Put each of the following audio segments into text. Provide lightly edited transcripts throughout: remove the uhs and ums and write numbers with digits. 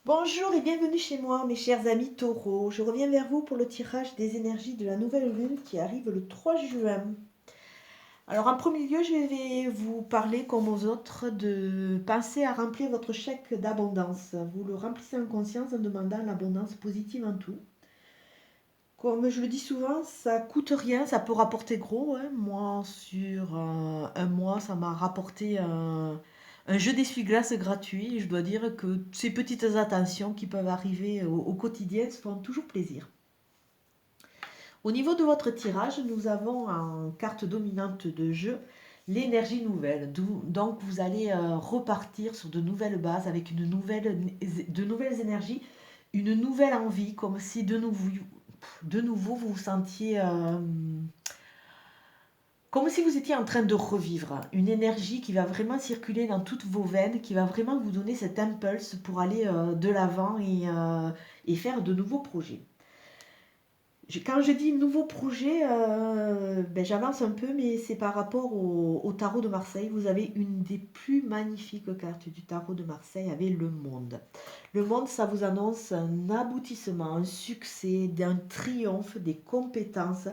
Bonjour et bienvenue chez moi, mes chers amis taureaux. Je reviens vers vous pour le tirage des énergies de la nouvelle lune qui arrive le 3 juin. Alors en premier lieu, je vais vous parler comme aux autres de penser à remplir votre chèque d'abondance. Vous le remplissez en conscience en demandant l'abondance positive en tout. Comme je le dis souvent, ça coûte rien, ça peut rapporter gros, hein. Moi, sur un mois, ça m'a rapporté un jeu d'essuie-glace gratuit. Et je dois dire que ces petites attentions qui peuvent arriver au quotidien se font toujours plaisir. Au niveau de votre tirage, nous avons en carte dominante de jeu l'énergie nouvelle. Donc, vous allez repartir sur de nouvelles bases avec de nouvelles énergies, une nouvelle envie, comme si de nouveau vous vous sentiez comme si vous étiez en train de revivre une énergie qui va vraiment circuler dans toutes vos veines, qui va vraiment vous donner cet impulse pour aller de l'avant et faire de nouveaux projets. Quand je dis nouveaux projets, j'avance un peu, mais c'est par rapport au tarot de Marseille. Vous avez une des plus magnifiques cartes du tarot de Marseille avec le monde. Le monde, ça vous annonce un aboutissement, un succès, un triomphe, des compétences,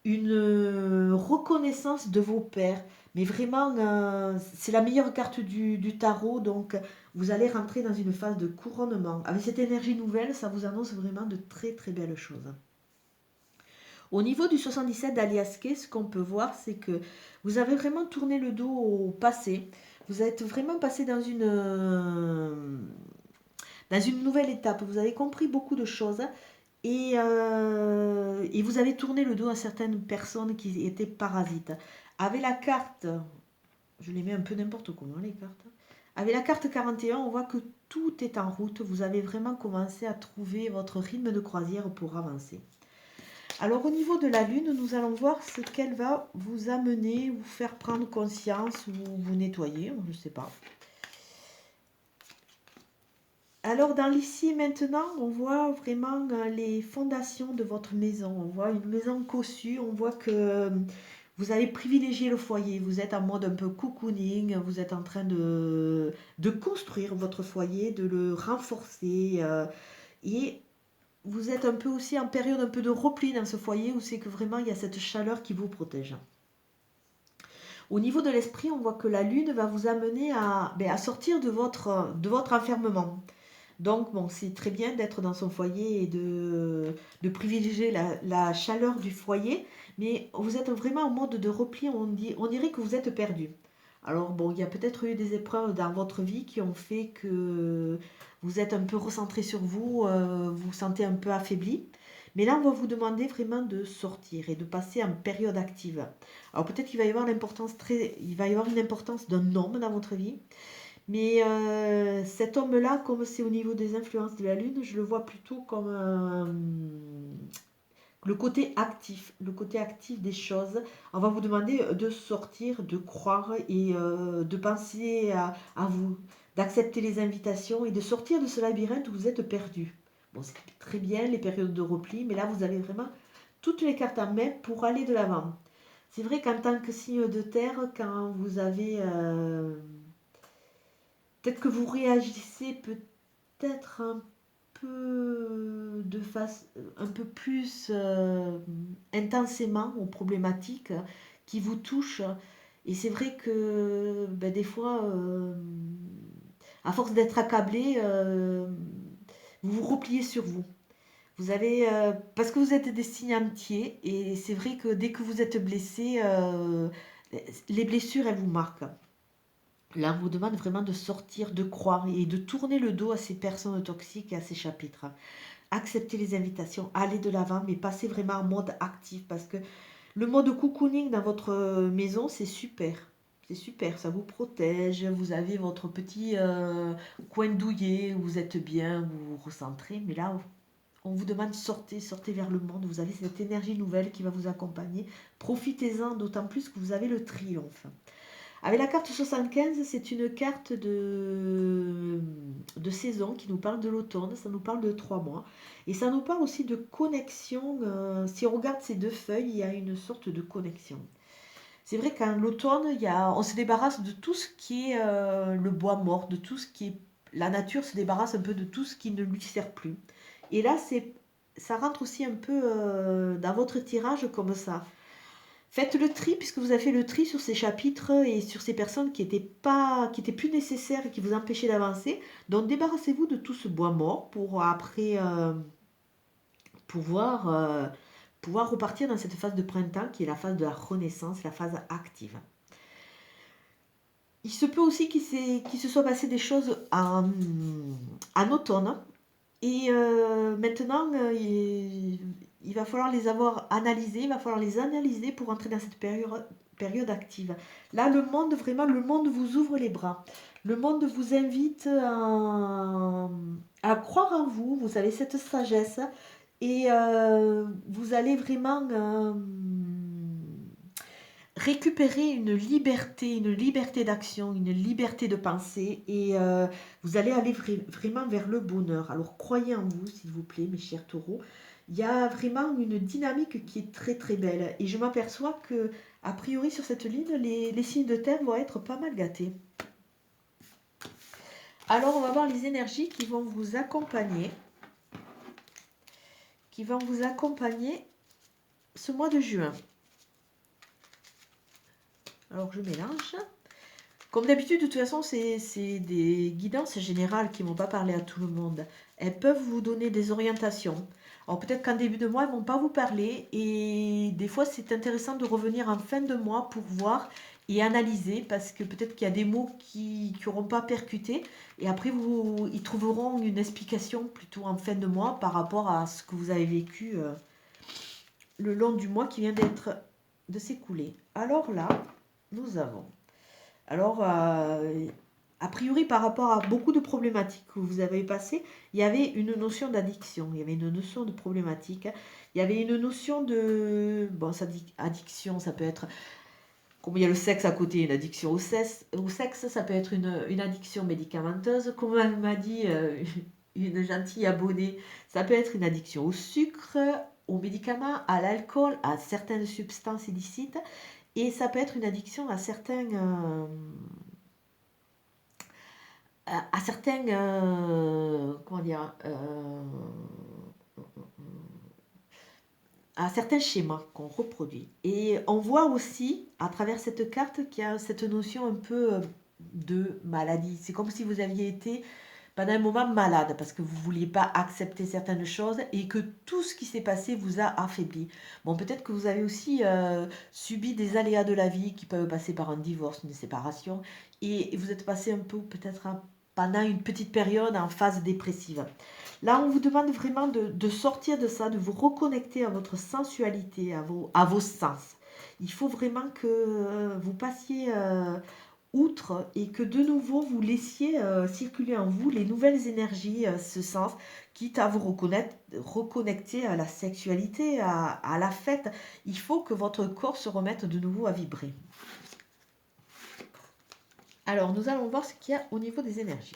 une reconnaissance de vos pairs. Mais vraiment, c'est la meilleure carte du tarot, donc vous allez rentrer dans une phase de couronnement. Avec cette énergie nouvelle, ça vous annonce vraiment de très très belles choses. Au niveau du 77 d'Aliasqué, ce qu'on peut voir, c'est que vous avez vraiment tourné le dos au passé. Vous êtes vraiment passé dans une nouvelle étape. Vous avez compris beaucoup de choses et vous avez tourné le dos à certaines personnes qui étaient parasites. Avec la carte, je les mets un peu n'importe comment les cartes. Avec la carte 41, on voit que tout est en route. Vous avez vraiment commencé à trouver votre rythme de croisière pour avancer. Alors au niveau de la lune, nous allons voir ce qu'elle va vous amener, vous faire prendre conscience ou vous nettoyer, je ne sais pas. Alors dans l'ici maintenant, on voit vraiment les fondations de votre maison. On voit une maison cossue, on voit que vous avez privilégié le foyer. Vous êtes en mode un peu cocooning, vous êtes en train de construire votre foyer, de le renforcer. Et vous êtes un peu aussi en période un peu de repli dans ce foyer où c'est que vraiment il y a cette chaleur qui vous protège. Au niveau de l'esprit, on voit que la lune va vous amener à sortir de votre enfermement. Donc, bon, c'est très bien d'être dans son foyer et de privilégier la chaleur du foyer, mais vous êtes vraiment en mode de repli, on dirait que vous êtes perdu. Alors, bon, il y a peut-être eu des épreuves dans votre vie qui ont fait que vous êtes un peu recentré sur vous, vous vous sentez un peu affaibli. Mais là, on va vous demander vraiment de sortir et de passer en période active. Alors peut-être qu'il va y avoir il va y avoir une importance d'un homme dans votre vie, mais cet homme-là, comme c'est au niveau des influences de la Lune, je le vois plutôt comme le côté actif des choses. On va vous demander de sortir, de croire et de penser à vous, d'accepter les invitations et de sortir de ce labyrinthe où vous êtes perdu. Bon, c'est très bien les périodes de repli, mais là, vous avez vraiment toutes les cartes en main pour aller de l'avant. C'est vrai qu'en tant que signe de terre, quand vous avez peut-être que vous réagissez peut-être un peu plus intensément aux problématiques qui vous touchent. Et c'est vrai que des fois, à force d'être accablé, vous vous repliez sur vous. Vous avez, parce que vous êtes des signes entiers, et c'est vrai que dès que vous êtes blessé, les blessures, elles vous marquent. Là, on vous demande vraiment de sortir, de croire et de tourner le dos à ces personnes toxiques et à ces chapitres. Accepter les invitations, aller de l'avant, mais passer vraiment en mode actif parce que le mode cocooning dans votre maison, c'est super. C'est super, ça vous protège, vous avez votre petit coin douillet où vous êtes bien, vous vous recentrez, mais là, on vous demande sortez, sortez vers le monde, vous avez cette énergie nouvelle qui va vous accompagner. Profitez-en, d'autant plus que vous avez le triomphe. Avec la carte 75, c'est une carte de saison qui nous parle de l'automne, ça nous parle de 3 mois. Et ça nous parle aussi de connexion. Si on regarde ces deux feuilles, il y a une sorte de connexion. C'est vrai qu'en l'automne, on se débarrasse de tout ce qui est le bois mort, de tout ce qui est la nature se débarrasse un peu de tout ce qui ne lui sert plus. Et là, ça rentre aussi un peu dans votre tirage comme ça. Faites le tri, puisque vous avez fait le tri sur ces chapitres et sur ces personnes qui étaient plus nécessaires et qui vous empêchaient d'avancer. Donc débarrassez-vous de tout ce bois mort pour après pouvoir, pouvoir repartir dans cette phase de printemps qui est la phase de la renaissance, la phase active. Il se peut aussi qu'il se soit passé des choses en automne. Et maintenant, il va falloir les avoir analysés, il va falloir les analyser pour entrer dans cette période active. Là, vraiment, le monde vous ouvre les bras. Le monde vous invite à croire en vous, vous avez cette sagesse et vous allez vraiment récupérer une liberté d'action, une liberté de penser et vous allez aller vraiment vers le bonheur. Alors croyez en vous, s'il vous plaît, mes chers taureaux. Il y a vraiment une dynamique qui est très très belle et je m'aperçois que, a priori, sur cette ligne, les signes de terre vont être pas mal gâtés. Alors, on va voir les énergies qui vont vous accompagner. Ce mois de juin. Alors, je mélange. Comme d'habitude, de toute façon, c'est des guidances générales qui ne vont pas parler à tout le monde. Elles peuvent vous donner des orientations. Alors peut-être qu'en début de mois, elles ne vont pas vous parler. Et des fois, c'est intéressant de revenir en fin de mois pour voir et analyser. Parce que peut-être qu'il y a des mots qui n'auront pas percuté. Et après, ils trouveront une explication plutôt en fin de mois par rapport à ce que vous avez vécu le long du mois qui vient de s'écouler. Alors là, nous avons... Alors, a priori, par rapport à beaucoup de problématiques que vous avez passées, il y avait une notion d'addiction, il y avait une notion de problématique, il y avait une notion de... Bon, addiction, ça peut être... Comme il y a le sexe à côté, une addiction au sexe, ça peut être une addiction médicamenteuse. Comme elle m'a dit une gentille abonnée, ça peut être une addiction au sucre, aux médicaments, à l'alcool, à certaines substances illicites. Et ça peut être une addiction à certains comment dire, à certains schémas qu'on reproduit. Et on voit aussi à travers cette carte qu'il y a cette notion un peu de maladie. C'est comme si vous aviez été pendant un moment malade parce que vous ne vouliez pas accepter certaines choses et que tout ce qui s'est passé vous a affaibli. Bon, peut-être que vous avez aussi subi des aléas de la vie qui peuvent passer par un divorce, une séparation, et vous êtes passé un peu peut-être pendant une petite période en phase dépressive. Là, on vous demande vraiment de sortir de ça, de vous reconnecter à votre sensualité, à vos sens. Il faut vraiment que vous passiez outre et que de nouveau vous laissiez circuler en vous les nouvelles énergies, ce sens, quitte à vous reconnecter à la sexualité, à la fête. Il faut que votre corps se remette de nouveau à vibrer. Alors, nous allons voir ce qu'il y a au niveau des énergies.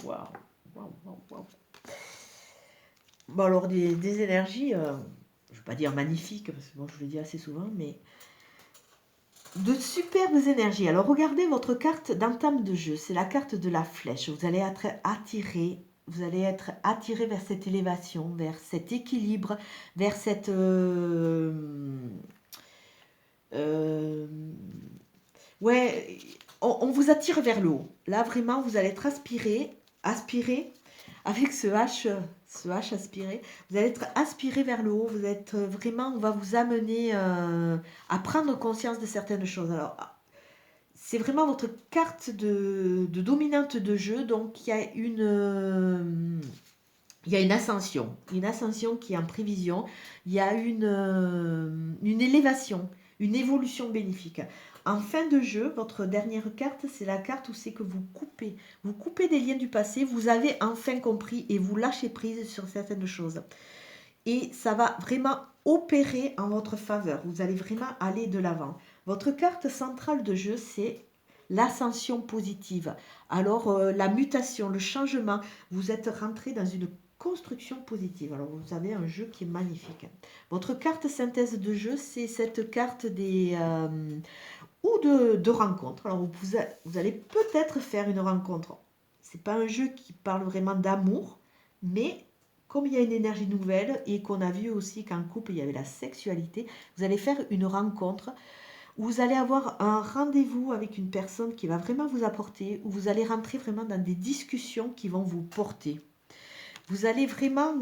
Waouh, waouh, waouh, waouh. Bon, alors, des énergies, je ne vais pas dire magnifiques, parce que bon, je le dis assez souvent, mais de superbes énergies. Alors, regardez votre carte d'entame de jeu. C'est la carte de la flèche. Vous allez être attiré. Vous allez être attiré vers cette élévation, vers cet équilibre, vers cette... ouais, on vous attire vers le haut. Là, vraiment, vous allez être aspiré avec ce H aspiré. Vous allez être aspiré vers le haut. Vous êtes vraiment, on va vous amener à prendre conscience de certaines choses. Alors, c'est vraiment votre carte de dominante de jeu. Donc, il y a une ascension qui est en prévision. Il y a une élévation, une évolution bénéfique. En fin de jeu, votre dernière carte, c'est la carte où c'est que vous coupez des liens du passé, vous avez enfin compris et vous lâchez prise sur certaines choses. Et ça va vraiment opérer en votre faveur. Vous allez vraiment aller de l'avant. Votre carte centrale de jeu, c'est l'ascension positive. Alors, la mutation, le changement, vous êtes rentré dans une construction positive. Alors, vous avez un jeu qui est magnifique. Votre carte synthèse de jeu, c'est cette carte des... ou de rencontres. Alors, vous allez peut-être faire une rencontre. C'est pas un jeu qui parle vraiment d'amour, mais comme il y a une énergie nouvelle et qu'on a vu aussi qu'en couple, il y avait la sexualité, vous allez faire une rencontre où vous allez avoir un rendez-vous avec une personne qui va vraiment vous apporter, où vous allez rentrer vraiment dans des discussions qui vont vous porter. Vous allez vraiment...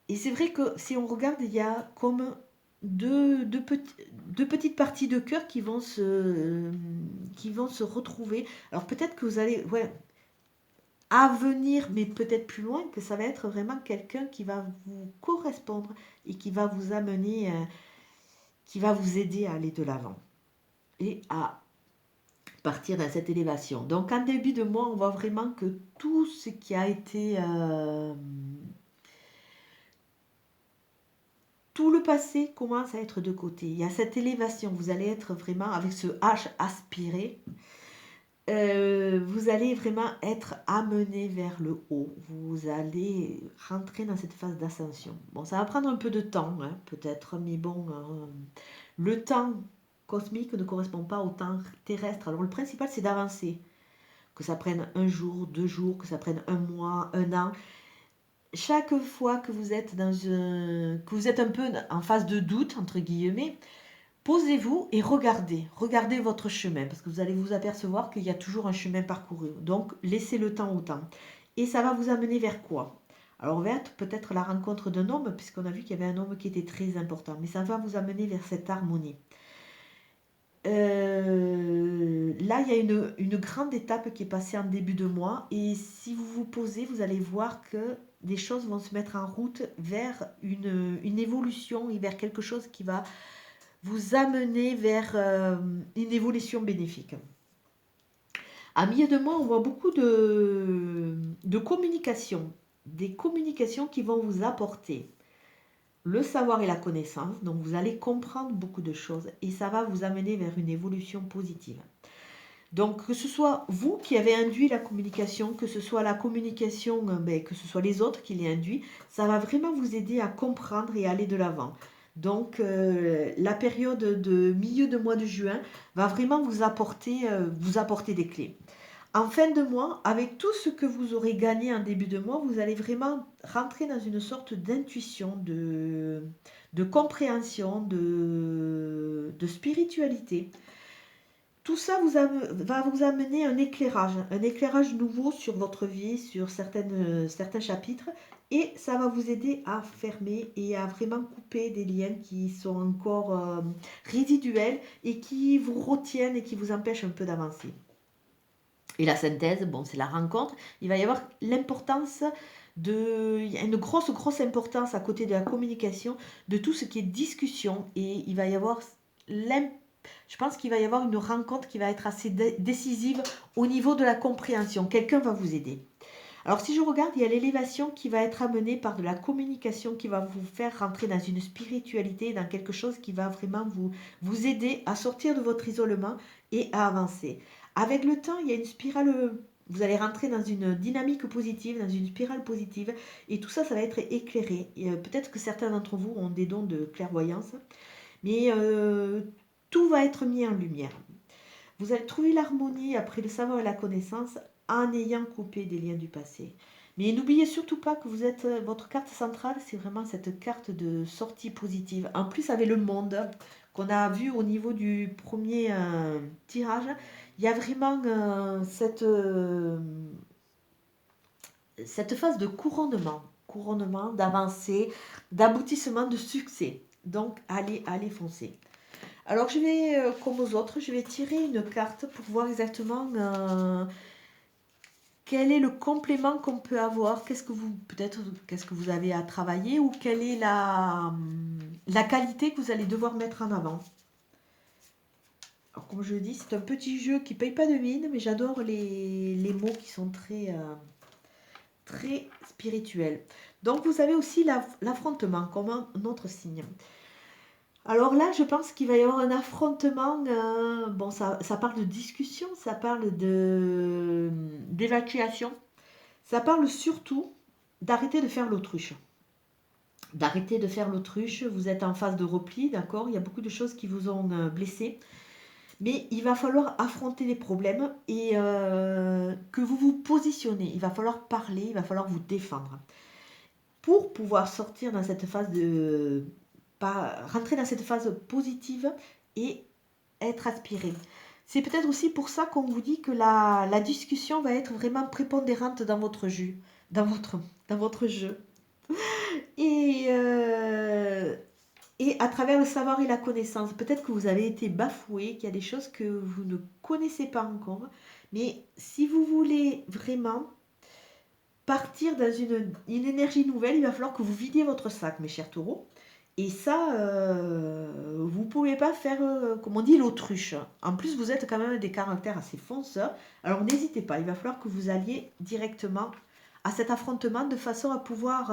et c'est vrai que si on regarde, il y a comme deux petites parties de cœur qui vont se retrouver. Alors peut-être que vous allez... Ouais, à venir, mais peut-être plus loin, que ça va être vraiment quelqu'un qui va vous correspondre et qui va vous amener, qui va vous aider à aller de l'avant et à partir dans cette élévation. Donc en début de mois, on voit vraiment que tout ce qui a été... tout le passé commence à être de côté. Il y a cette élévation, vous allez être vraiment avec ce H aspiré. Vous allez vraiment être amené vers le haut. Vous allez rentrer dans cette phase d'ascension. Bon, ça va prendre un peu de temps, hein, peut-être, mais bon, le temps cosmique ne correspond pas au temps terrestre. Alors le principal, c'est d'avancer. Que ça prenne un jour, 2 jours, que ça prenne un mois, un an. Chaque fois que vous êtes que vous êtes un peu en phase de doute, entre guillemets, posez-vous et regardez votre chemin, parce que vous allez vous apercevoir qu'il y a toujours un chemin parcouru. Donc, laissez le temps au temps. Et ça va vous amener vers quoi? Alors, vers peut-être la rencontre d'un homme, puisqu'on a vu qu'il y avait un homme qui était très important, mais ça va vous amener vers cette harmonie. Là, il y a une grande étape qui est passée en début de mois, et si vous vous posez, vous allez voir que des choses vont se mettre en route vers une évolution et vers quelque chose qui va vous amener vers une évolution bénéfique. À milieu de mois, on voit beaucoup de communication, des communications qui vont vous apporter le savoir et la connaissance, donc vous allez comprendre beaucoup de choses et ça va vous amener vers une évolution positive. Donc que ce soit vous qui avez induit la communication, que ce soit la communication, que ce soit les autres qui l'aient induit, ça va vraiment vous aider à comprendre et à aller de l'avant. Donc la période de milieu de mois de juin va vraiment vous apporter des clés. En fin de mois, avec tout ce que vous aurez gagné en début de mois, vous allez vraiment rentrer dans une sorte d'intuition, de compréhension, de spiritualité. Tout ça va vous amener un éclairage nouveau sur votre vie, sur certains chapitres, et ça va vous aider à fermer et à vraiment couper des liens qui sont encore résiduels et qui vous retiennent et qui vous empêchent un peu d'avancer. Et la synthèse, bon, c'est la rencontre. Il va y avoir l'importance il y a une grosse importance à côté de la communication, de tout ce qui est discussion, et il va y avoir je pense qu'il va y avoir une rencontre qui va être assez décisive au niveau de la compréhension. Quelqu'un va vous aider. Alors si je regarde, il y a l'élévation qui va être amenée par de la communication qui va vous faire rentrer dans une spiritualité, dans quelque chose qui va vraiment vous aider à sortir de votre isolement et à avancer. Avec le temps, il y a une spirale, vous allez rentrer dans une dynamique positive, dans une spirale positive, et tout ça, ça va être éclairé. Peut-être que certains d'entre vous ont des dons de clairvoyance, mais tout va être mis en lumière. Vous allez trouver l'harmonie après le savoir et la connaissance en ayant coupé des liens du passé. Mais n'oubliez surtout pas que votre carte centrale, c'est vraiment cette carte de sortie positive. En plus, avec le monde qu'on a vu au niveau du premier tirage, il y a vraiment cette phase de couronnement, d'avancée, d'aboutissement, de succès. Donc, allez foncer. Alors, je vais, comme aux autres, je vais tirer une carte pour voir exactement quel est le complément qu'on peut avoir, qu'est-ce que vous avez à travailler ou quelle est la qualité que vous allez devoir mettre en avant. Alors, comme je le dis, c'est un petit jeu qui ne paye pas de mine, mais j'adore les mots qui sont très spirituels. Donc, vous avez aussi l'affrontement comme un autre signe. Alors là, je pense qu'il va y avoir un affrontement. Bon, ça parle de discussion, ça parle d'évacuation. Ça parle surtout d'arrêter de faire l'autruche. D'arrêter de faire l'autruche. Vous êtes en phase de repli, d'accord? Il y a beaucoup de choses qui vous ont blessé. Mais il va falloir affronter les problèmes et que vous vous positionnez. Il va falloir parler, il va falloir vous défendre. Pour pouvoir sortir dans cette phase de... rentrer dans cette phase positive et être aspiré. C'est peut-être aussi pour ça qu'on vous dit que la discussion va être vraiment prépondérante dans votre jeu. Dans votre, dans votre jeu. Et, euh, et à travers le savoir et la connaissance, peut-être que vous avez été bafoué, qu'il y a des choses que vous ne connaissez pas encore. Mais si vous voulez vraiment partir dans une énergie nouvelle, il va falloir que vous vidiez votre sac, mes chers taureaux. Et ça, vous ne pouvez pas faire, comme on dit, l'autruche. En plus, vous êtes quand même des caractères assez fonceurs. Alors n'hésitez pas, il va falloir que vous alliez directement à cet affrontement de façon à pouvoir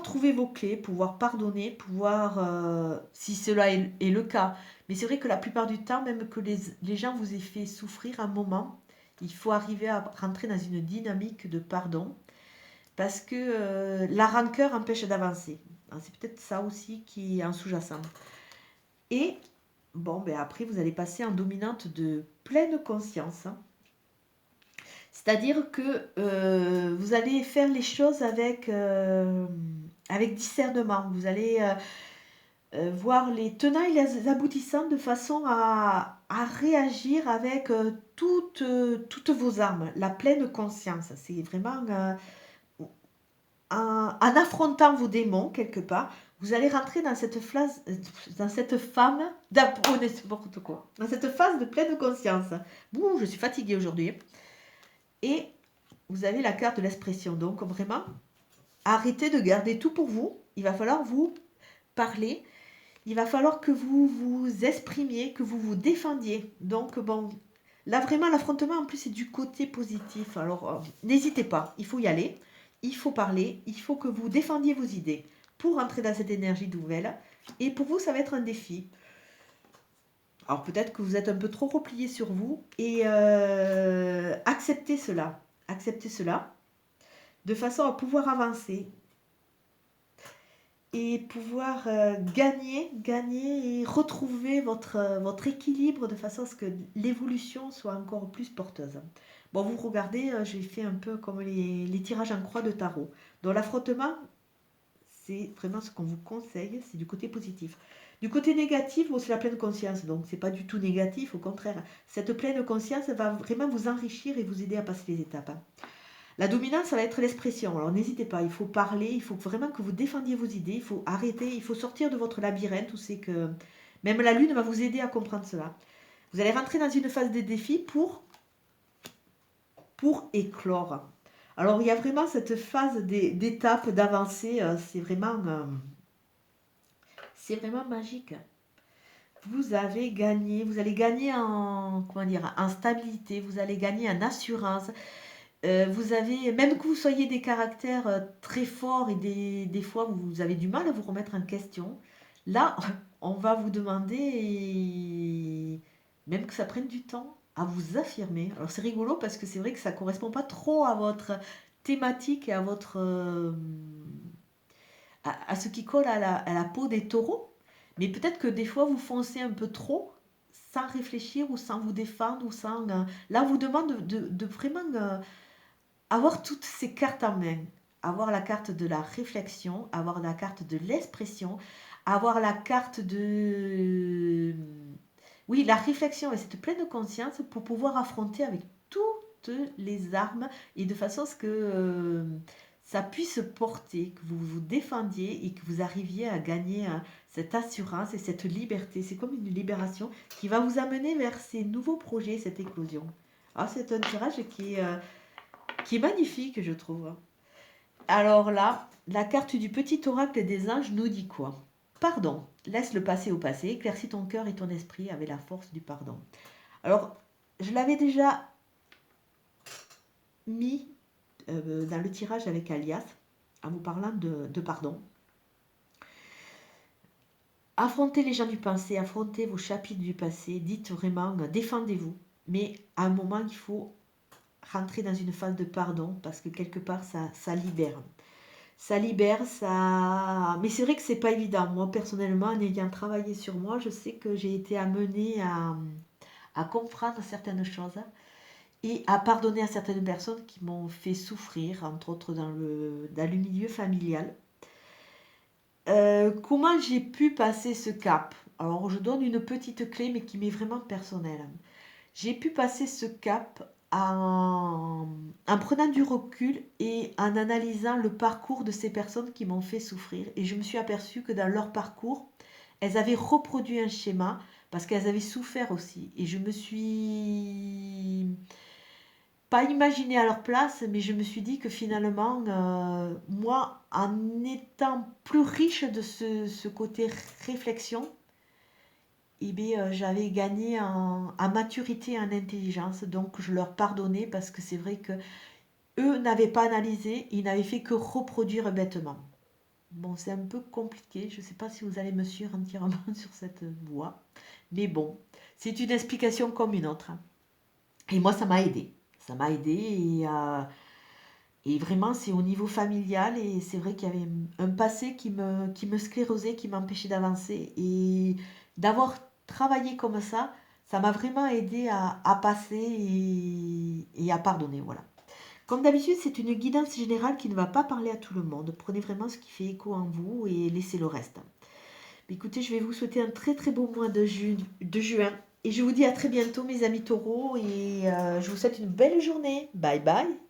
trouver vos clés, pouvoir pardonner, pouvoir, si cela est le cas. Mais c'est vrai que la plupart du temps, même que les gens vous aient fait souffrir un moment, il faut arriver à rentrer dans une dynamique de pardon parce que la rancœur empêche d'avancer. C'est peut-être ça aussi qui est en sous-jacent. Et bon, ben après, vous allez passer en dominante de pleine conscience. C'est-à-dire que vous allez faire les choses avec discernement. Vous allez voir les tenants et les aboutissants de façon à réagir avec toutes vos armes, la pleine conscience. C'est vraiment en affrontant vos démons quelque part, vous allez rentrer dans cette femme n'importe quoi, dans cette phase de pleine conscience. Bouh, je suis fatiguée aujourd'hui. Et vous avez la carte de l'expression. Donc vraiment, arrêtez de garder tout pour vous. Il va falloir vous parler. Il va falloir que vous vous exprimiez, que vous vous défendiez. Donc bon, là vraiment l'affrontement en plus c'est du côté positif. Alors n'hésitez pas, il faut y aller. Il faut parler, il faut que vous défendiez vos idées pour entrer dans cette énergie nouvelle. Et pour vous, ça va être un défi. Alors peut-être que vous êtes un peu trop replié sur vous et acceptez cela. Acceptez cela de façon à pouvoir avancer et pouvoir gagner et retrouver votre équilibre de façon à ce que l'évolution soit encore plus porteuse. Bon, vous regardez, j'ai fait un peu comme les tirages en croix de tarot. Donc l'affrontement, c'est vraiment ce qu'on vous conseille, c'est du côté positif. Du côté négatif, bon, c'est la pleine conscience, donc c'est pas du tout négatif, au contraire. Cette pleine conscience va vraiment vous enrichir et vous aider à passer les étapes. La dominance, ça va être l'expression. Alors n'hésitez pas, il faut parler, il faut vraiment que vous défendiez vos idées, il faut arrêter, il faut sortir de votre labyrinthe où c'est que même la lune va vous aider à comprendre cela. Vous allez rentrer dans une phase de défi pour éclore. Alors il y a vraiment cette phase d'étape, d'avancée, c'est vraiment magique. Vous avez gagné, vous allez gagner en, comment dire, en stabilité, vous allez gagner en assurance. Vous avez, même que vous soyez des caractères très forts et des fois vous avez du mal à vous remettre en question, là, on va vous demander, même que ça prenne du temps, à vous affirmer. Alors c'est rigolo parce que c'est vrai que ça ne correspond pas trop à votre thématique et à votre à ce qui colle à la peau des taureaux. Mais peut-être que des fois vous foncez un peu trop sans réfléchir ou sans vous défendre ou sans... là, on vous demande de vraiment avoir toutes ces cartes en main. Avoir la carte de la réflexion, avoir la carte de l'expression, avoir la carte de... Oui, la réflexion et cette pleine conscience pour pouvoir affronter avec toutes les armes et de façon à ce que ça puisse porter, que vous vous défendiez et que vous arriviez à gagner cette assurance et cette liberté. C'est comme une libération qui va vous amener vers ces nouveaux projets, cette éclosion. Alors, c'est un tirage qui est magnifique, je trouve. Alors là, la carte du petit oracle des anges nous dit quoi? Pardon, laisse le passé au passé, éclaircis ton cœur et ton esprit avec la force du pardon. Alors, je l'avais déjà mis dans le tirage avec Alias, en vous parlant de pardon. Affrontez les gens du passé, affrontez vos chapitres du passé, dites vraiment, défendez-vous. Mais à un moment, il faut rentrer dans une phase de pardon parce que quelque part, ça libère. Ça libère, ça... Mais c'est vrai que c'est pas évident. Moi, personnellement, en ayant travaillé sur moi, je sais que j'ai été amenée à comprendre certaines choses et à pardonner à certaines personnes qui m'ont fait souffrir, entre autres dans le milieu familial. Comment j'ai pu passer ce cap? Alors, je donne une petite clé, mais qui m'est vraiment personnelle. J'ai pu passer ce cap en prenant du recul et en analysant le parcours de ces personnes qui m'ont fait souffrir. Et je me suis aperçue que dans leur parcours, elles avaient reproduit un schéma parce qu'elles avaient souffert aussi. Et je me suis pas imaginé à leur place, mais je me suis dit que finalement, moi, en étant plus riche de ce côté réflexion, eh bien, j'avais gagné en maturité et en intelligence. Donc, je leur pardonnais parce que c'est vrai que eux n'avaient pas analysé, ils n'avaient fait que reproduire bêtement. Bon, c'est un peu compliqué. Je ne sais pas si vous allez me suivre entièrement sur cette voie. Mais bon, c'est une explication comme une autre. Et moi, ça m'a aidé. Ça m'a aidé et vraiment, c'est au niveau familial. Et c'est vrai qu'il y avait un passé qui me sclérosait, qui m'empêchait d'avancer. Et d'avoir travaillé comme ça m'a vraiment aidé à passer et à pardonner. Voilà. Comme d'habitude, c'est une guidance générale qui ne va pas parler à tout le monde. Prenez vraiment ce qui fait écho en vous et laissez le reste. Écoutez, je vais vous souhaiter un très très beau mois de juin. Et je vous dis à très bientôt mes amis taureaux et je vous souhaite une belle journée. Bye bye.